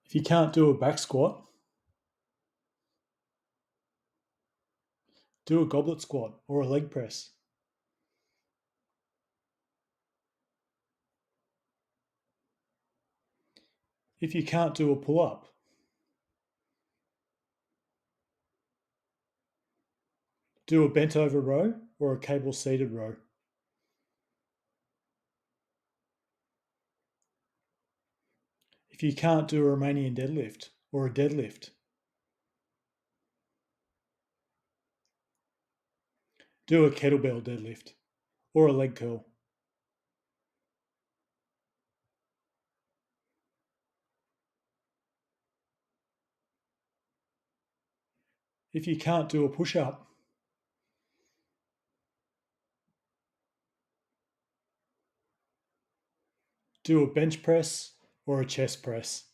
If you can't do a back squat, do a goblet squat or a leg press. If you can't do a pull up, do a bent over row or a cable seated row. If you can't do a Romanian deadlift or a deadlift, do a kettlebell deadlift or a leg curl. If you can't do a push up, do a bench press or a chest press.